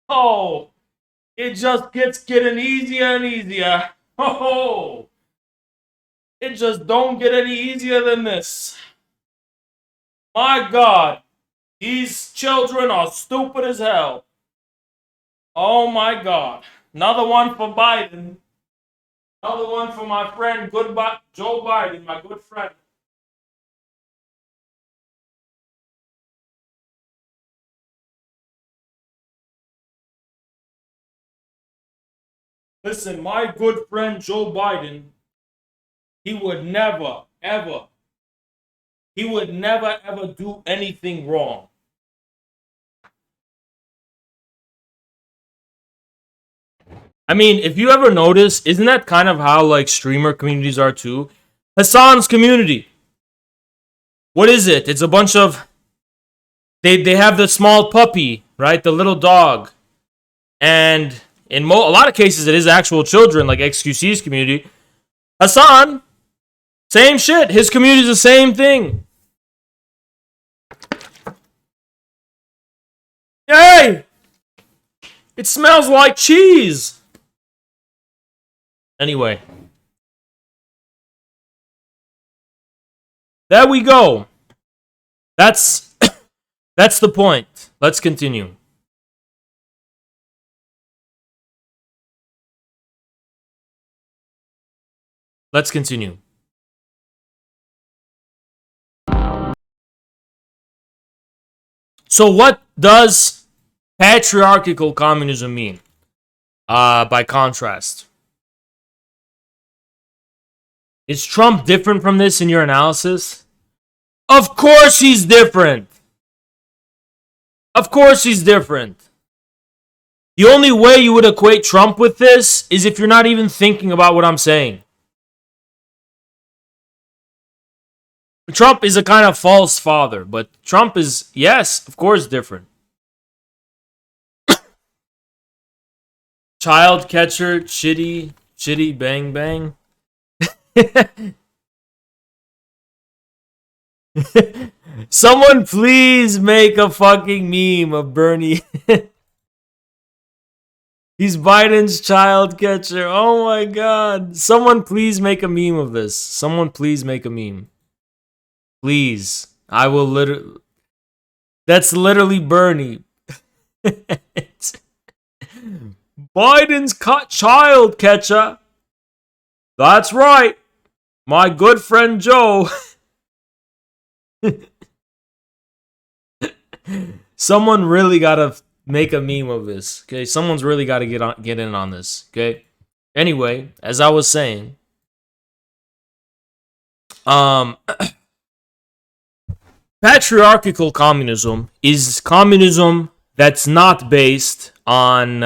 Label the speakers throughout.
Speaker 1: Oh, it just gets getting easier and easier. Oh, it just don't get any easier than this. My God, these children are stupid as hell. Oh my God. Another one for Biden. Another one for my friend, Joe Biden, my good friend. Listen, my good friend Joe Biden, he would never, ever, he would never, ever do anything wrong. I mean, if you ever notice, isn't that kind of how like streamer communities are too? Hassan's community. What is it? It's a bunch of they have the small puppy, right? The little dog. And in a lot of cases it is actual children like XQC's community. Hassan, same shit. His community is the same thing. Hey! It smells like cheese. Anyway. There we go. That's that's the point. Let's continue. Let's continue. So what does patriarchal communism mean? By contrast. Is Trump different from this in your analysis? Of course he's different. Of course he's different. The only way you would equate Trump with this is if you're not even thinking about what I'm saying. Trump is a kind of false father, but Trump is, yes, of course, different. Child catcher, chitty, bang, bang. Someone please make a fucking meme of Bernie. He's Biden's child catcher. Oh my God. Someone please make a meme of this. Someone please make a meme. Please. I will literally... That's literally Bernie. Biden's child catcher. That's right. My good friend Joe. Someone really gotta make a meme of this. Okay, someone's really gotta get in on this. Okay. Anyway, as I was saying, patriarchal communism is communism that's not based on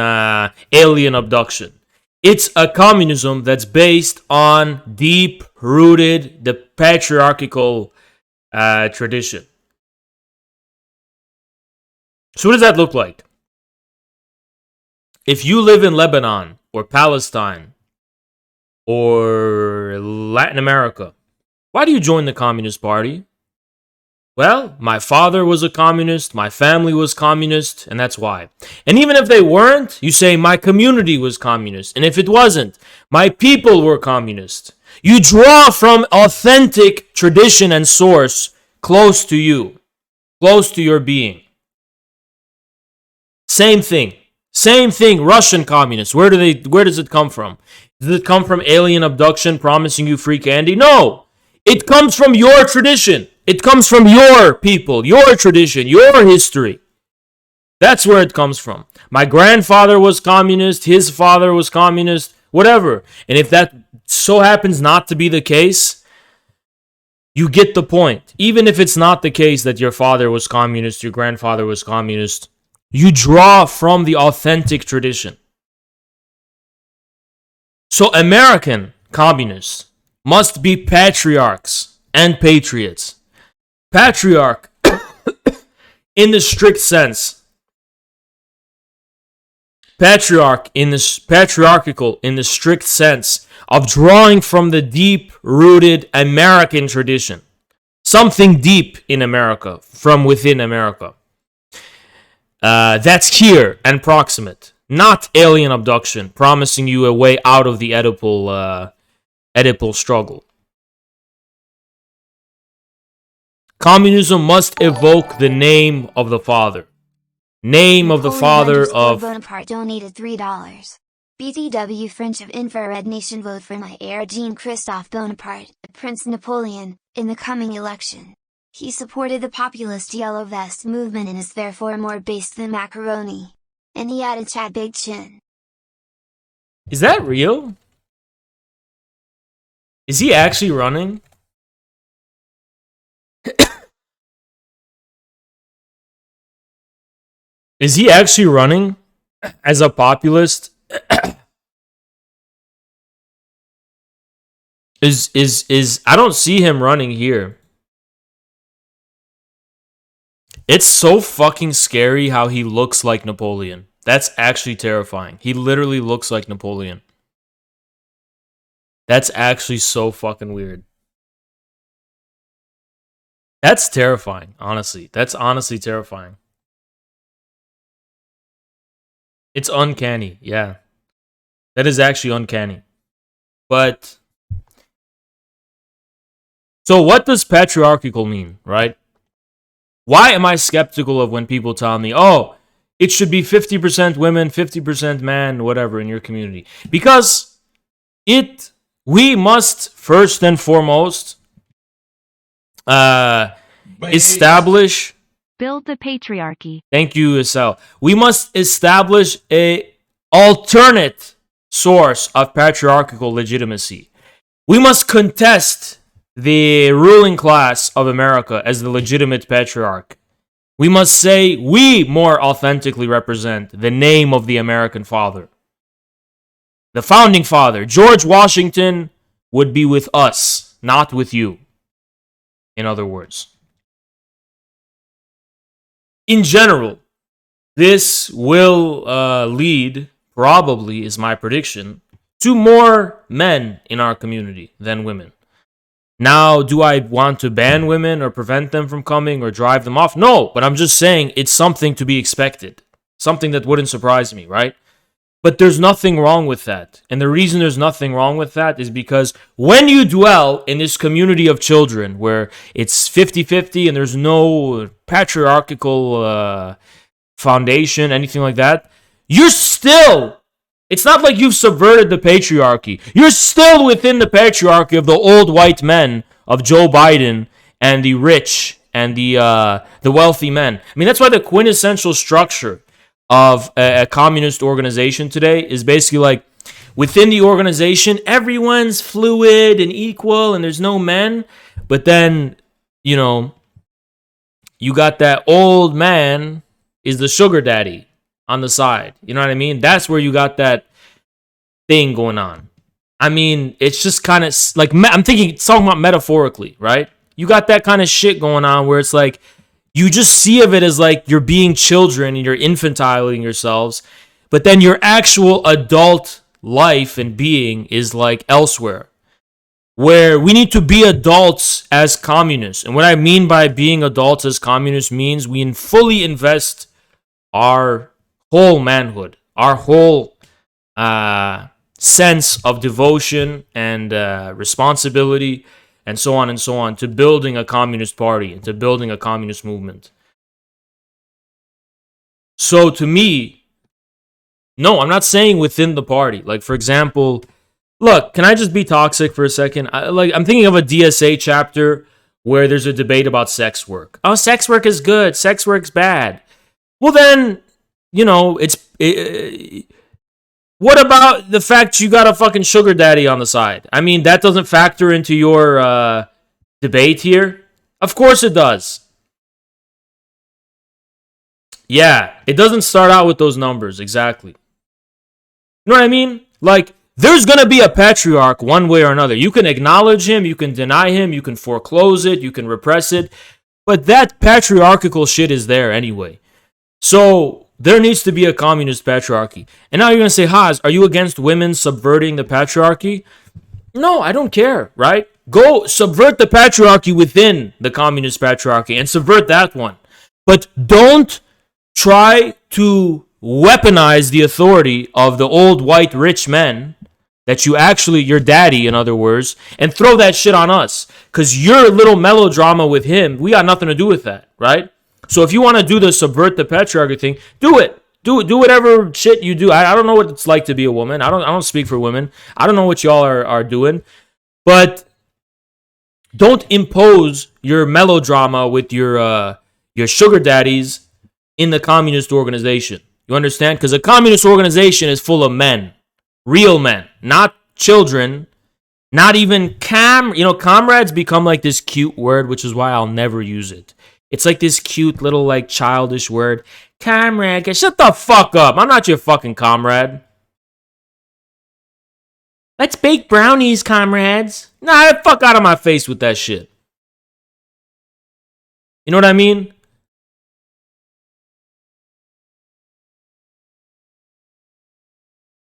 Speaker 1: alien abduction. It's a communism that's based on deep-rooted the patriarchal tradition. So what does that look like? If you live in Lebanon or Palestine or Latin America, why do you join the Communist Party? Well, my father was a communist, my family was communist, and that's why. And even if they weren't, you say my community was communist. And if it wasn't, my people were communist. You draw from authentic tradition and source close to you, close to your being. Same thing. Same thing, Russian communists. Where does it come from? Does it come from alien abduction promising you free candy? No. It comes from your tradition. It comes from your people, your tradition, your history. That's where it comes from. My grandfather was communist, his father was communist, whatever. And if that so happens not to be the case, you get the point. Even if it's not the case that your father was communist, your grandfather was communist, you draw from the authentic tradition. So American communists must be patriarchs and patriots. Patriarch in the strict sense. Patriarchal in the strict sense of drawing from the deep-rooted American tradition. Something deep in America, from within America. That's here and proximate, not alien abduction, promising you a way out of the Oedipal struggle. Communism must evoke the name of the father. Name of the father of...
Speaker 2: Bonaparte donated $3. BTW French of Infrared Nation vote for my heir Jean-Christophe Bonaparte, Prince Napoleon, in the coming election. He supported the populist Yellow Vest movement and is therefore more based than macaroni. And he had a chat big chin.
Speaker 1: Is that real? Is he actually running? Is he actually running as a populist? is I don't see him running here. It's so fucking scary how he looks like Napoleon. That's actually terrifying. He literally looks like Napoleon. That's actually so fucking weird. That's terrifying, honestly. That's honestly terrifying. It's uncanny, yeah. That is actually uncanny. But... so what does patriarchal mean, right? Why am I skeptical of when people tell me, oh, it should be 50% women, 50% man, whatever, in your community? Because we must, first and foremost, establish...
Speaker 3: build the patriarchy.
Speaker 1: Thank you, Isel. We must establish a alternate source of patriarchal legitimacy. We must contest the ruling class of America as the legitimate patriarch. We must say we more authentically represent the name of the American father. The founding father, George Washington, would be with us, not with you. In other words. In general, this will lead, probably is my prediction, to more men in our community than women. Now, do I want to ban women or prevent them from coming or drive them off? No, but I'm just saying it's something to be expected. Something that wouldn't surprise me, right? But there's nothing wrong with that. And the reason there's nothing wrong with that is because when you dwell in this community of children where it's 50-50 and there's no patriarchal foundation, anything like that, you're still... it's not like you've subverted the patriarchy. You're still within the patriarchy of the old white men of Joe Biden and the rich and the wealthy men. I mean, that's why the quintessential structure of a communist organization today is basically like, within the organization, everyone's fluid and equal and there's no men. But then, you know, you got that old man is the sugar daddy on the side. You know what I mean? That's where you got that thing going on. I mean, it's just kind of like, I'm talking about metaphorically, right? You got that kind of shit going on where it's like, you just see of it as like you're being children and you're infantiling yourselves, but then your actual adult life and being is like elsewhere, where we need to be adults as communists. And what I mean by being adults as communists means we fully invest our whole manhood, our whole sense of devotion and responsibility and so on, to building a communist party and to building a communist movement. So to me, no, I'm not saying within the party. Like, for example, look, can I just be toxic for a second? I'm thinking of a DSA chapter where there's a debate about sex work. Oh, sex work is good, sex work's bad. Well then, you know, what about the fact you got a fucking sugar daddy on the side? I mean, that doesn't factor into your debate here? Of course it does. Yeah, it doesn't start out with those numbers, exactly. You know what I mean? Like, there's going to be a patriarch one way or another. You can acknowledge him, you can deny him, you can foreclose it, you can repress it, but that patriarchal shit is there anyway. So there needs to be a communist patriarchy. And now you're going to say, Haas, are you against women subverting the patriarchy? No, I don't care, right? Go subvert the patriarchy within the communist patriarchy and subvert that one. But don't try to weaponize the authority of the old white rich men that you actually, your daddy, in other words, and throw that shit on us. Because your little melodrama with him, we got nothing to do with that, right? So if you want to do the subvert the patriarchy thing, do it. Do whatever shit you do. I don't know what it's like to be a woman. I don't speak for women. I don't know what y'all are doing. But don't impose your melodrama with your sugar daddies in the communist organization. You understand? Because a communist organization is full of men. Real men. Not children. Not even comrades become like this cute word, which is why I'll never use it. It's like this cute little like childish word. Comrade. Shut the fuck up. I'm not your fucking comrade. Let's bake brownies, comrades. Nah, fuck out of my face with that shit. You know what I mean?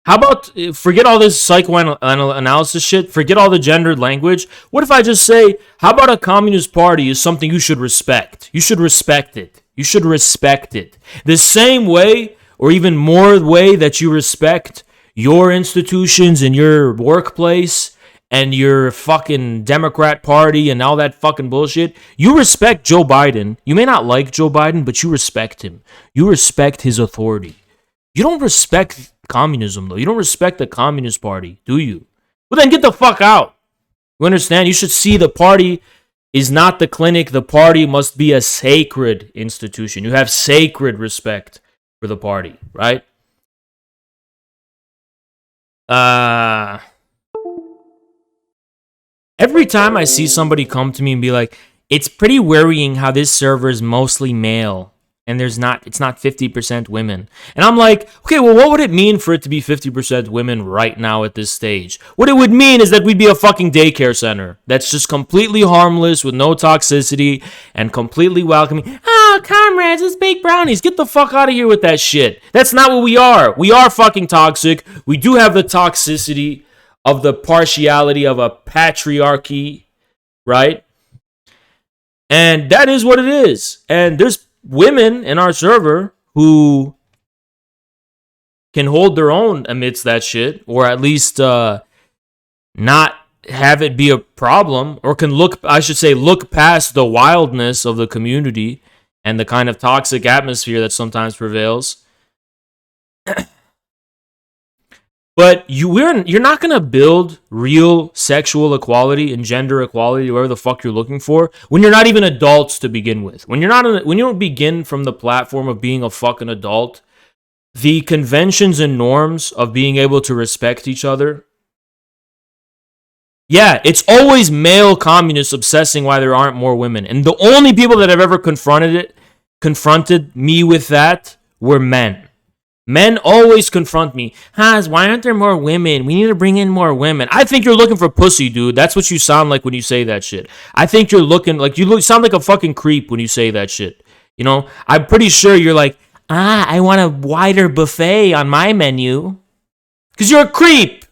Speaker 1: How about forget all this psychoanalysis shit? Forget all the gendered language. What if I just say, how about a communist party is something you should respect? You should respect it. You should respect it. The same way, or even more way, that you respect your institutions and your workplace and your fucking Democrat Party and all that fucking bullshit. You respect Joe Biden. You may not like Joe Biden, but you respect him. You respect his authority. You don't respect communism, though. You don't respect the Communist Party, do you? Well, then get the fuck out. You understand? You should see the party is not the clinic. The party must be a sacred institution. You have sacred respect for the party, right? Every time I see somebody come to me and be like, it's pretty worrying how this server is mostly male and it's not 50% women. And I'm like, okay, well, what would it mean for it to be 50% women right now at this stage? What it would mean is that we'd be a fucking daycare center that's just completely harmless with no toxicity and completely welcoming. Oh, comrades, let's bake brownies. Get the fuck out of here with that shit. That's not what we are. We are fucking toxic. We do have the toxicity of the partiality of a patriarchy, right? And that is what it is. And there's women in our server who can hold their own amidst that shit, or at least not have it be a problem, or can look past the wildness of the community and the kind of toxic atmosphere that sometimes prevails. But you're not going to build real sexual equality and gender equality, whatever the fuck you're looking for, when you're not even adults to begin with. When you don't begin from the platform of being a fucking adult, the conventions and norms of being able to respect each other. Yeah, it's always male communists obsessing why there aren't more women. And the only people that have ever confronted me with that were men. Men always confront me. Haz, why aren't there more women? We need to bring in more women. I think you're looking for pussy, dude. That's what you sound like when you say that shit. I think you're looking like sound like a fucking creep when you say that shit. You know, I'm pretty sure you're like, I want a wider buffet on my menu. Because you're a creep.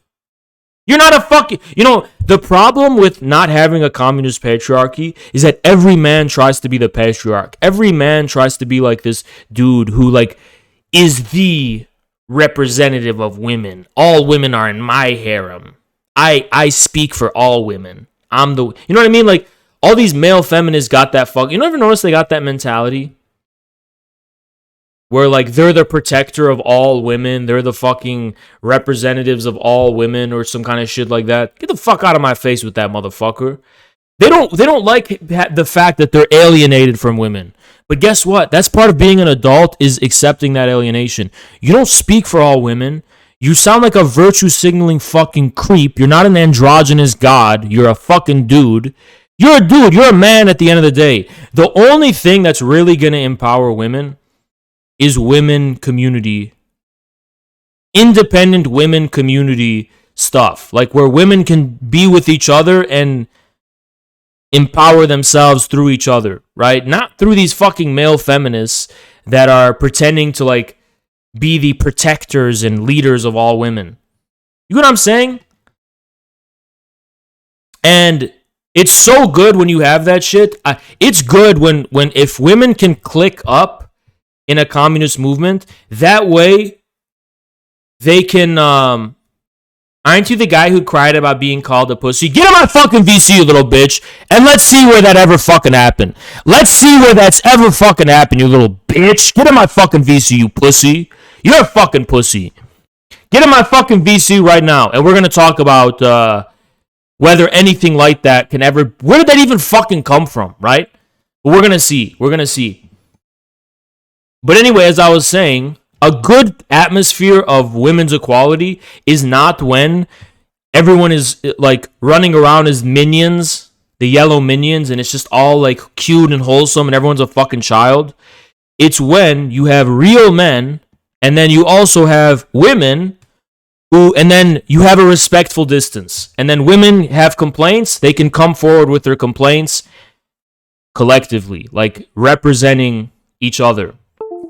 Speaker 1: You're not a fucking... You know, the problem with not having a communist patriarchy is that every man tries to be the patriarch. Every man tries to be like this dude who, like, is the representative of women. All women are in my harem. I speak for all women. You know what I mean? Like, all these male feminists got that fuck. You never notice they got that mentality? Where, like, they're the protector of all women. They're the fucking representatives of all women or some kind of shit like that. Get the fuck out of my face with that, motherfucker. They don't like the fact that they're alienated from women. But guess what? That's part of being an adult, is accepting that alienation. You don't speak for all women. You sound like a virtue signaling fucking creep. You're not an androgynous god. You're a fucking dude. You're a dude. You're a man at the end of the day. The only thing that's really going to empower women is women community. Independent women community stuff. Like where women can be with each other and empower themselves through each other, right? Not through these fucking male feminists that are pretending to like be the protectors and leaders of all women. You know what I'm saying? And it's so good when you have that shit. It's good when if women can click up in a communist movement. That way, they can, aren't you the guy who cried about being called a pussy? Get on my fucking VC, you little bitch, and let's see where that ever fucking happened. Let's see where that's ever fucking happened, you little bitch. Get on my fucking VC, you pussy. You're a fucking pussy. Get in my fucking VC right now, and we're going to talk about whether anything like that can ever... Where did that even fucking come from, right? But we're going to see. We're going to see. But anyway, as I was saying, a good atmosphere of women's equality is not when everyone is like running around as minions, the yellow minions, and it's just all like cute and wholesome and everyone's a fucking child. It's when you have real men and then you also have women who, and then you have a respectful distance. And then women have complaints, they can come forward with their complaints collectively, like representing each other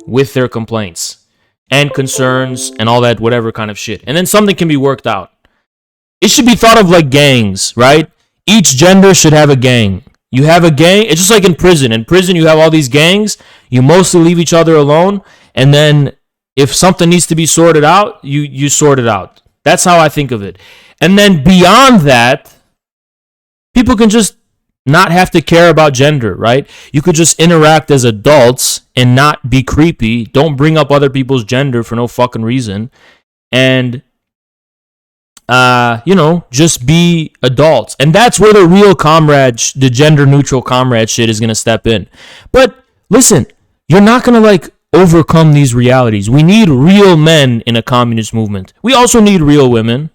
Speaker 1: with their complaints and concerns and all that, whatever kind of shit. And then something can be worked out. It should be thought of like gangs, right? Each gender should have a gang. You have a gang, it's just like in prison. In prison, you have all these gangs. You mostly leave each other alone. And then if something needs to be sorted out, you sort it out. That's how I think of it. And then beyond that, people can just not have to care about gender, right? You could just interact as adults and not be creepy. Don't bring up other people's gender for no fucking reason. And, just be adults. And that's where the real the gender neutral comrade shit is going to step in. But listen, you're not going to overcome these realities. We need real men in a communist movement. We also need real women,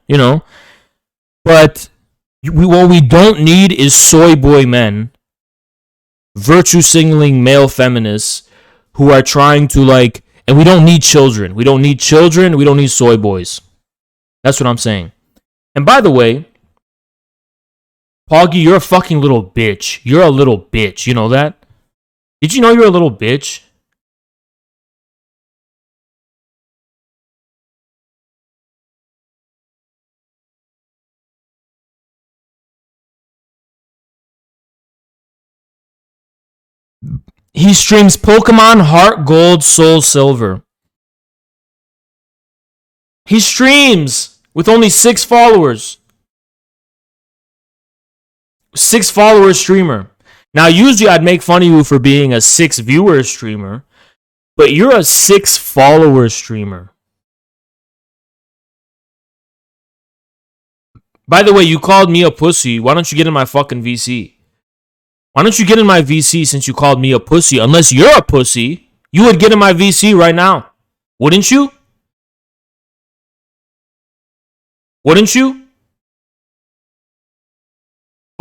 Speaker 1: but what we don't need is soy boy men, virtue signaling male feminists who are trying to and we don't need children. We don't need children. We don't need soy boys. That's what I'm saying. And by the way, Poggy, you're a fucking little bitch. You're a little bitch. You know that? Did you know you're a little bitch? He streams Pokemon Heart Gold, Soul Silver. He streams with only 6 followers. 6 follower streamer. Now, usually I'd make fun of you for being a 6 viewer streamer, but you're a 6 follower streamer. By the way, you called me a pussy. Why don't you get in my fucking VC? Why don't you get in my VC since you called me a pussy? Unless you're a pussy, you would get in my VC right now. Wouldn't you? Wouldn't you?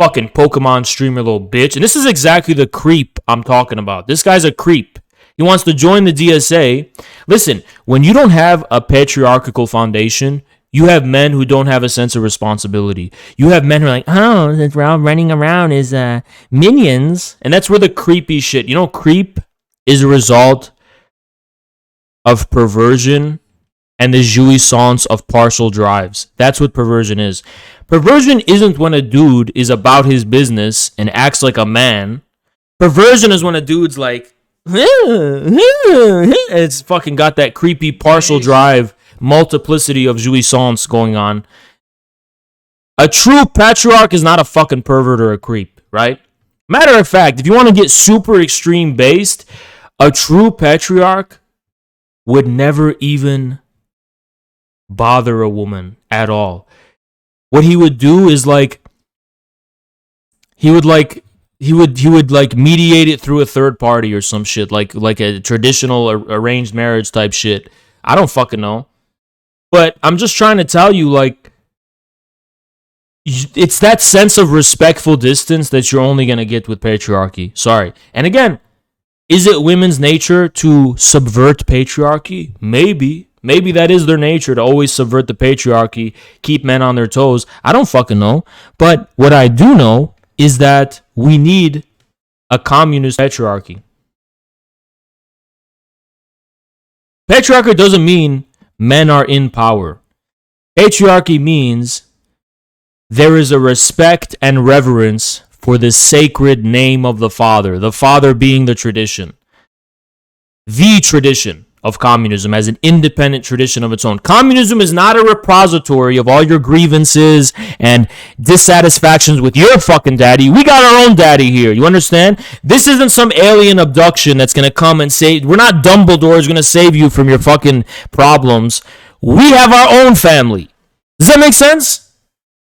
Speaker 1: Fucking Pokemon streamer little bitch. And this is exactly the creep I'm talking about. This guy's a creep. He wants to join the DSA. Listen, when you don't have a patriarchal foundation, you have men who don't have a sense of responsibility. You have men who are like, oh, since we're all running around as minions. And that's where the creepy shit, creep is a result of perversion and the jouissance of partial drives. That's what perversion is. Perversion isn't when a dude is about his business and acts like a man. Perversion is when a dude's like, it's fucking got that creepy partial drive multiplicity of jouissance going on. A true patriarch is not a fucking pervert or a creep, right? Matter of fact, if you want to get super extreme based, a true patriarch would never even bother a woman at all. What he would do is he would mediate it through a third party or some shit, like a traditional arranged marriage type shit. I don't fucking know. But I'm just trying to tell you, it's that sense of respectful distance that you're only going to get with patriarchy. Sorry. And again, is it women's nature to subvert patriarchy? Maybe. Maybe that is their nature, to always subvert the patriarchy, keep men on their toes. I don't fucking know. But what I do know is that we need a communist patriarchy. Patriarchy doesn't mean men are in power. Patriarchy means there is a respect and reverence for the sacred name of the father being the tradition. the tradition of communism as an independent tradition of its own. Communism is not a repository of all your grievances and dissatisfactions with your fucking daddy. We got our own daddy here. You understand? This isn't some alien abduction that's going to come and save. We're not Dumbledore's going to save you from your fucking problems. We have our own family. Does that make sense?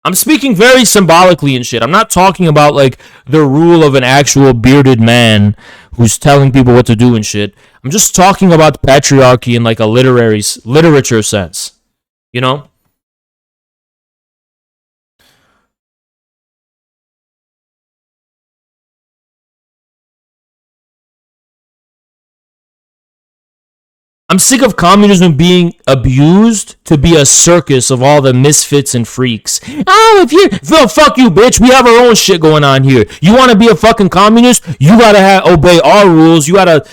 Speaker 1: I'm speaking very symbolically and shit. I'm not talking about like the rule of an actual bearded man who's telling people what to do and shit. I'm just talking about patriarchy in like a literature sense. You know? I'm sick of communism being abused to be a circus of all the misfits and freaks. Oh, fuck you, bitch. We have our own shit going on here. You want to be a fucking communist? You gotta obey our rules. You gotta,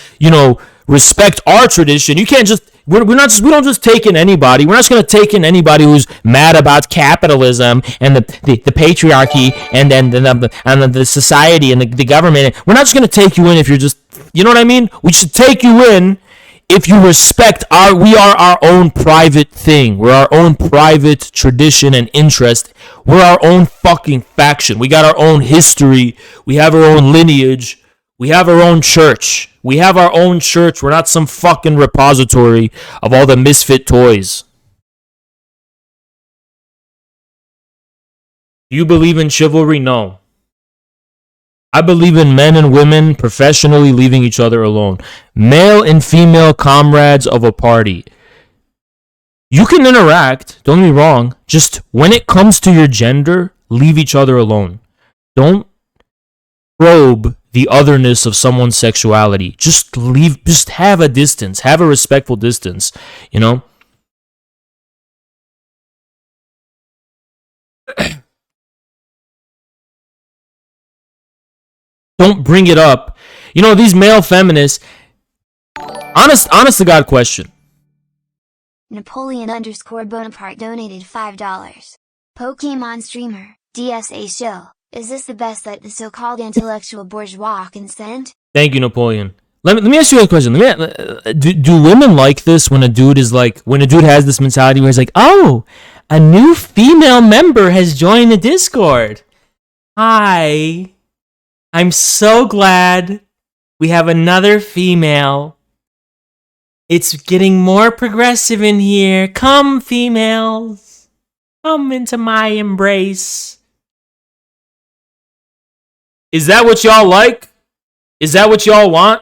Speaker 1: respect our tradition. You can't just. We don't just take in anybody. We're not just gonna take in anybody who's mad about capitalism and the patriarchy and then the society and the government. We're not just gonna take you in if you're just. You know what I mean? We should take you in if you respect we are our own private thing. We're our own private tradition and interest. We're our own fucking faction. We got our own history. We have our own lineage. We have our own church. We have our own church. We're not some fucking repository of all the misfit toys. Do you believe in chivalry? No. I believe in men and women professionally leaving each other alone. Male and female comrades of a party. You can interact, don't get me wrong. Just when it comes to your gender, leave each other alone. Don't probe the otherness of someone's sexuality. Just have a distance. Have a respectful distance, Don't bring it up. These male feminists. Honest to God question.
Speaker 2: Napoleon_Bonaparte donated $5. Pokemon streamer, DSA show. Is this the best that the so-called intellectual bourgeois can send?
Speaker 1: Thank you, Napoleon. Let me ask you a question. Do women like this when a dude has this mentality where he's like, oh, a new female member has joined the Discord. Hi. I'm so glad we have another female. It's getting more progressive in here. Come, females. Come into my embrace. Is that what y'all like? Is that what y'all want?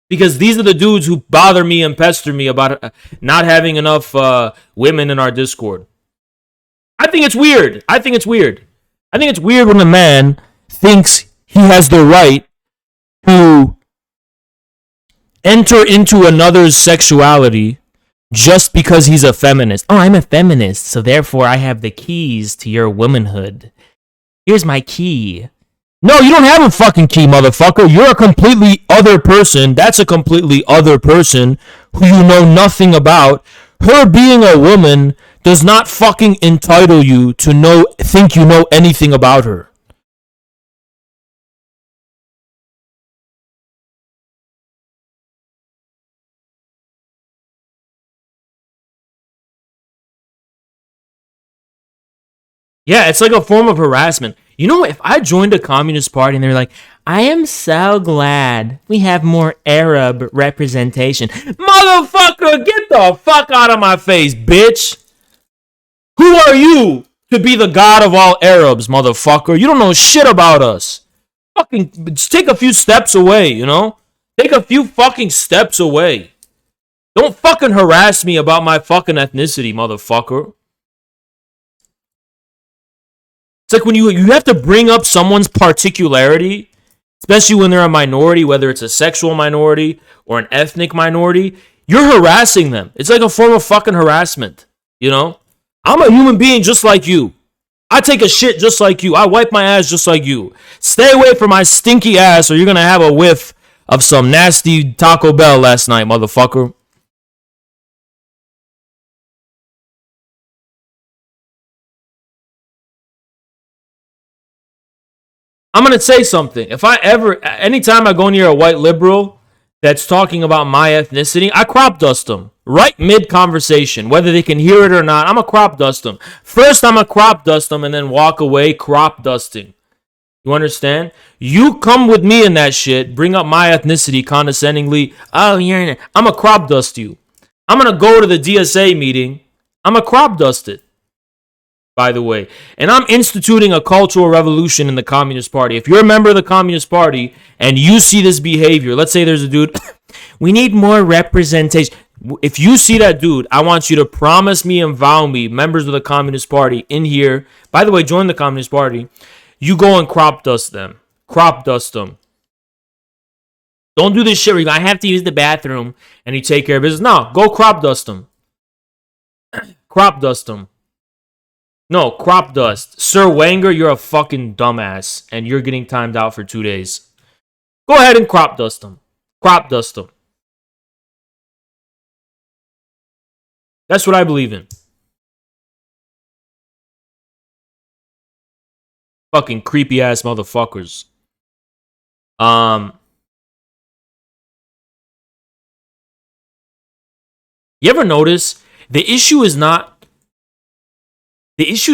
Speaker 1: Because these are the dudes who bother me and pester me about not having enough women in our Discord. I think it's weird. I think it's weird when a man thinks he has the right to enter into another's sexuality just because he's a feminist. Oh, I'm a feminist, so therefore I have the keys to your womanhood. Here's my key. No, you don't have a fucking key, motherfucker. You're a completely other person. That's a completely other person who you know nothing about. Her being a woman does not fucking entitle you to think you know anything about her. Yeah, it's like a form of harassment. If I joined a communist party and they're like, I am so glad we have more Arab representation. Motherfucker, get the fuck out of my face, bitch. Who are you to be the god of all Arabs, motherfucker? You don't know shit about us. Fucking just take a few steps away, Take a few fucking steps away. Don't fucking harass me about my fucking ethnicity, motherfucker. It's like when you have to bring up someone's particularity, especially when they're a minority, whether it's a sexual minority or an ethnic minority, you're harassing them. It's like a form of fucking harassment, I'm a human being just like you. I take a shit just like you. I wipe my ass just like you. Stay away from my stinky ass or you're going to have a whiff of some nasty Taco Bell last night, motherfucker. I'm going to say something. Anytime I go near a white liberal that's talking about my ethnicity, I crop dust them right mid conversation, whether they can hear it or not. I'm a crop dust them. First, I'm a crop dust them and then walk away crop dusting. You understand? You come with me in that shit, bring up my ethnicity condescendingly. Oh, I'm a crop dust you. I'm gonna go to the DSA meeting. I'm a crop dust it, by the way. And I'm instituting a cultural revolution in the Communist Party. If you're a member of the Communist Party and you see this behavior, let's say there's a dude, we need more representation. If you see that dude, I want you to promise me and vow me, members of the Communist Party in here, by the way, join the Communist Party, you go and crop dust them. Crop dust them. Don't do this shit where you go, I have to use the bathroom and you take care of business. No, go crop dust them. Crop dust them. No, crop dust. Sir Wenger, you're a fucking dumbass and you're getting timed out for 2 days. Go ahead and crop dust them. Crop dust them. That's what I believe in. Fucking creepy ass motherfuckers. You ever notice the issue is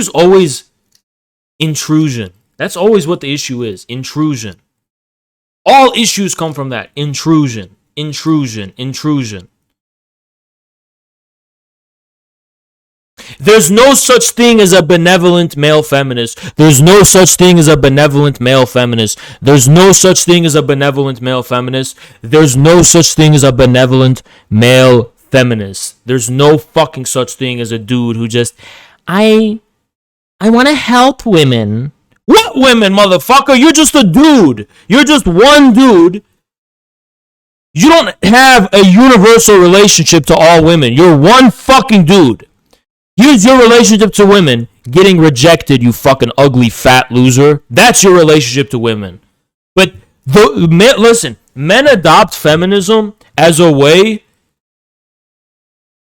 Speaker 1: always intrusion. That's always what the issue is. Intrusion. All issues come from that. Intrusion. There's no such thing as a benevolent male feminist. There's no such thing as a benevolent male feminist. There's no such thing as a benevolent male feminist. There's no such thing as a benevolent male feminist. There's no fucking such thing as a dude who just, I want to help women. What women, motherfucker? You're just a dude. You're just one dude. You don't have a universal relationship to all women. You're one fucking dude. Here's your relationship to women. Getting rejected, you fucking ugly fat loser. That's your relationship to women. But listen, men adopt feminism as a way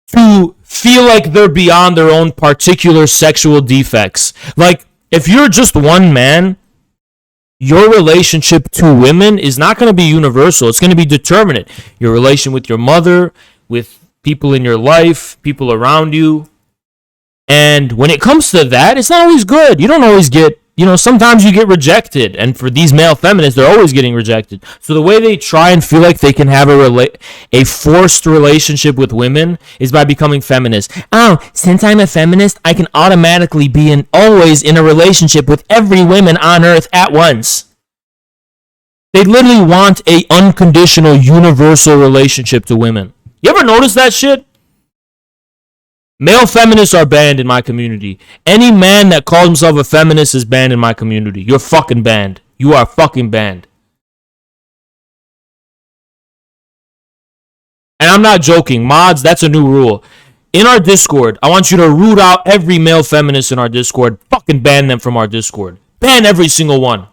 Speaker 1: to feel like they're beyond their own particular sexual defects. Like, if you're just one man, your relationship to women is not going to be universal. It's going to be determinate. Your relation with your mother, with people in your life, people around you. And when it comes to that, it's not always good. You don't always get, sometimes you get rejected. And for these male feminists, they're always getting rejected. So the way they try and feel like they can have a forced relationship with women is by becoming feminist. Oh, since I'm a feminist, I can automatically be always in a relationship with every woman on earth at once. They literally want a unconditional, universal relationship to women. You ever notice that shit? Male feminists are banned in my community. Any man that calls himself a feminist is banned in my community. You're fucking banned. You are fucking banned. And I'm not joking. Mods, that's a new rule. In our Discord, I want you to root out every male feminist in our Discord. Fucking ban them from our Discord. Ban every single one.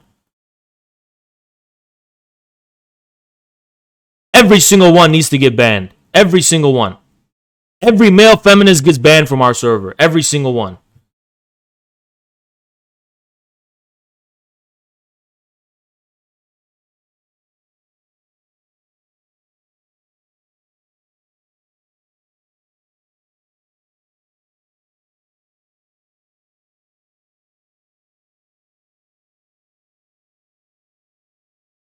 Speaker 1: Every single one needs to get banned. Every single one. Every male feminist gets banned from our server. Every single one.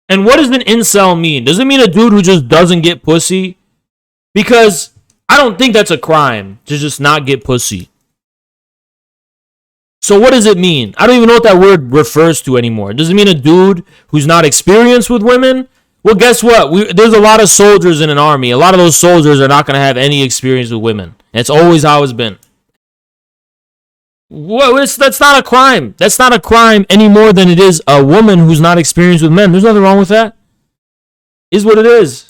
Speaker 1: And what does an incel mean? Does it mean a dude who just doesn't get pussy? Because I don't think that's a crime to just not get pussy. So what does it mean? I don't even know what that word refers to anymore. Does it mean a dude who's not experienced with women? Well, guess what? There's a lot of soldiers in an army. A lot of those soldiers are not going to have any experience with women. It's always how it's been. Well, that's not a crime. That's not a crime any more than it is a woman who's not experienced with men. There's nothing wrong with that. Is what it is.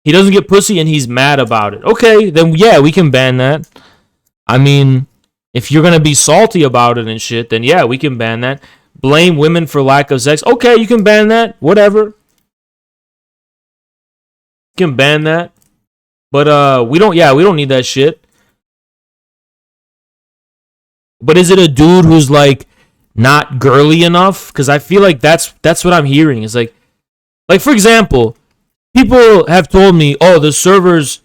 Speaker 1: He doesn't get pussy and he's mad about it. Okay, then yeah, we can ban that. I mean, if you're going to be salty about it and shit, then yeah, we can ban that. Blame women for lack of sex. Okay, you can ban that. Whatever. You can ban that. But we don't need that shit. But is it a dude who's like not girly enough? Because I feel like that's what I'm hearing. It's like for example, People have told me, oh, the servers,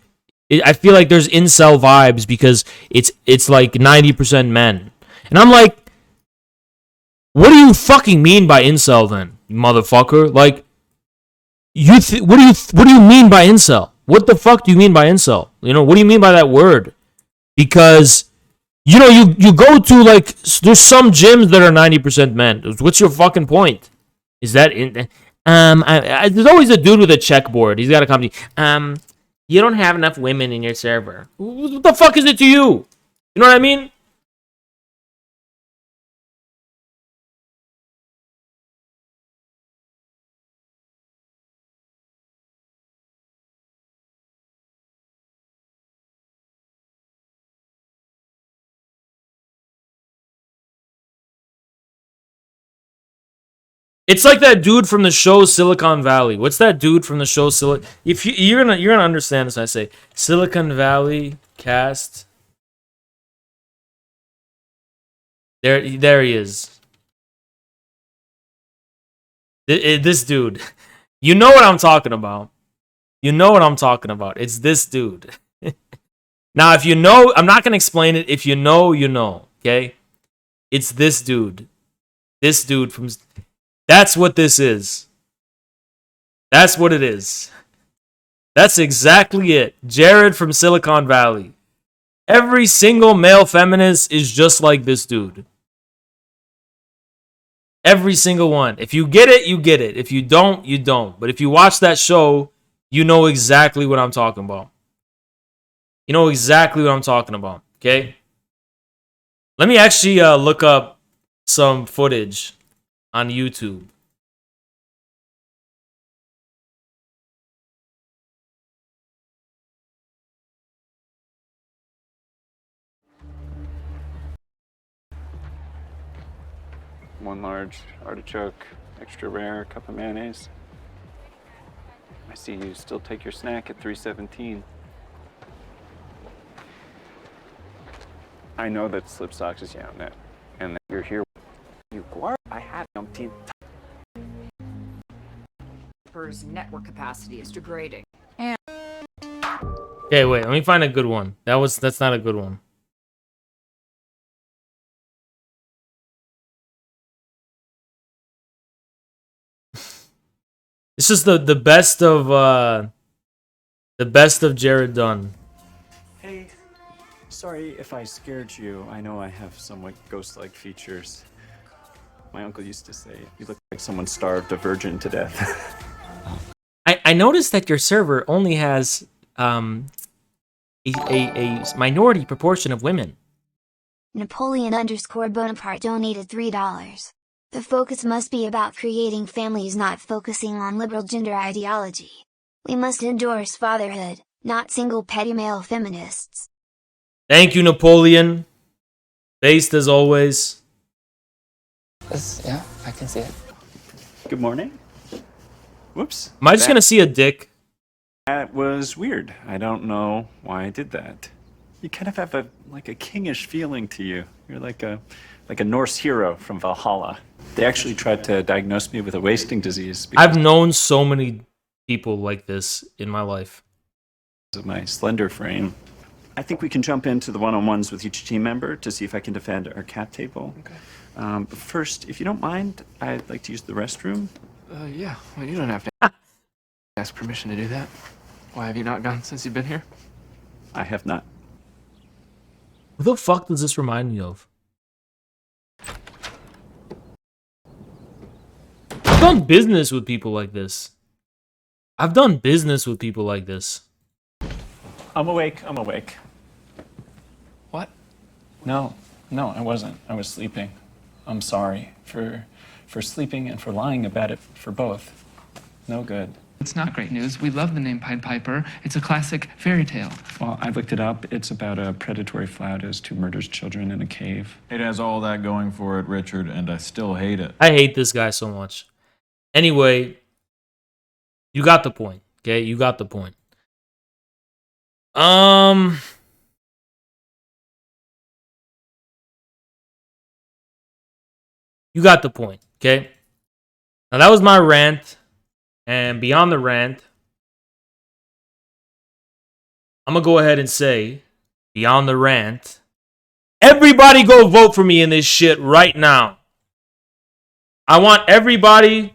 Speaker 1: I feel like there's incel vibes because it's like 90% men. And I'm like, what do you fucking mean by incel then, motherfucker? Like, what do you mean by incel? What the fuck do you mean by incel? You know, what do you mean by that word? Because you go to like there's some gyms that are 90% men. What's your fucking point? Is that in there's always a dude with a checkboard. He's got a company. You don't have enough women in your server. What the fuck is it to you? You know what I mean? It's like that dude from the show Silicon Valley. What's that dude from the show If you're gonna understand this, I say Silicon Valley cast. There he is. This dude. You know what I'm talking about. You know what I'm talking about. It's this dude. Now, if you know, I'm not gonna explain it. If you know, you know. Okay? It's this dude. This dude from. That's what this is. That's what it is. That's exactly it. Jared from Silicon Valley. Every single male feminist is just like this dude. Every single one. If you get it, you get it. If you don't, you don't. But if you watch that show, you know exactly what I'm talking about. You know exactly what I'm talking about. Okay? Let me actually look up some footage on YouTube.
Speaker 4: One large artichoke, extra rare, cup of mayonnaise. I see you still take your snack at 317. I know that Slip Socks is Yamnet, and that you're here. You guard, I have umpteen.
Speaker 5: Network capacity is degrading.
Speaker 1: Okay, wait, let me find a good one. That's not a good one. This is the best of Jared Dunn.
Speaker 4: Hey, sorry if I scared you. I know I have somewhat ghost-like features. My uncle used to say, you look like someone starved a virgin to death.
Speaker 1: I noticed that your server only has a minority proportion of women.
Speaker 2: Napoleon_Bonaparte donated $3. The focus must be about creating families, not focusing on liberal gender ideology. We must endorse fatherhood, not single petty male feminists.
Speaker 1: Thank you, Napoleon. Based as always.
Speaker 6: Yeah, I can see it.
Speaker 4: Good morning. Whoops.
Speaker 1: Am I just gonna see a dick?
Speaker 4: That was weird. I don't know why I did that. You kind of have a kingish feeling to you. You're like a Norse hero from Valhalla. They actually tried to diagnose me with a wasting disease
Speaker 1: I've known so many people like this in my life.
Speaker 4: Of my slender frame. I think we can jump into the one-on-ones with each team member to see if I can defend our cat table.
Speaker 6: Okay.
Speaker 4: But first, if you don't mind, I'd like to use the restroom.
Speaker 6: Yeah. Well, you don't have to ask permission to do that. Why have you not gone since you've been here?
Speaker 4: I have not.
Speaker 1: What the fuck does this remind me of? I've done business with people like this. I've done business with people like this.
Speaker 4: I'm awake.
Speaker 6: What?
Speaker 4: No, I wasn't. I was sleeping. I'm sorry for sleeping and for lying about it for both. No good.
Speaker 6: It's not great news. We love the name Pied Piper. It's a classic fairy tale.
Speaker 4: Well, I looked it up. It's about a predatory flautist who murders children in a cave.
Speaker 7: It has all that going for it, Richard, and I still hate it.
Speaker 1: I hate this guy so much. Anyway, you got the point. Okay, you got the point. You got the point. Okay. Now that was my rant, and beyond the rant, I'm going to go ahead and say, beyond the rant, everybody go vote for me in this shit right now. I want everybody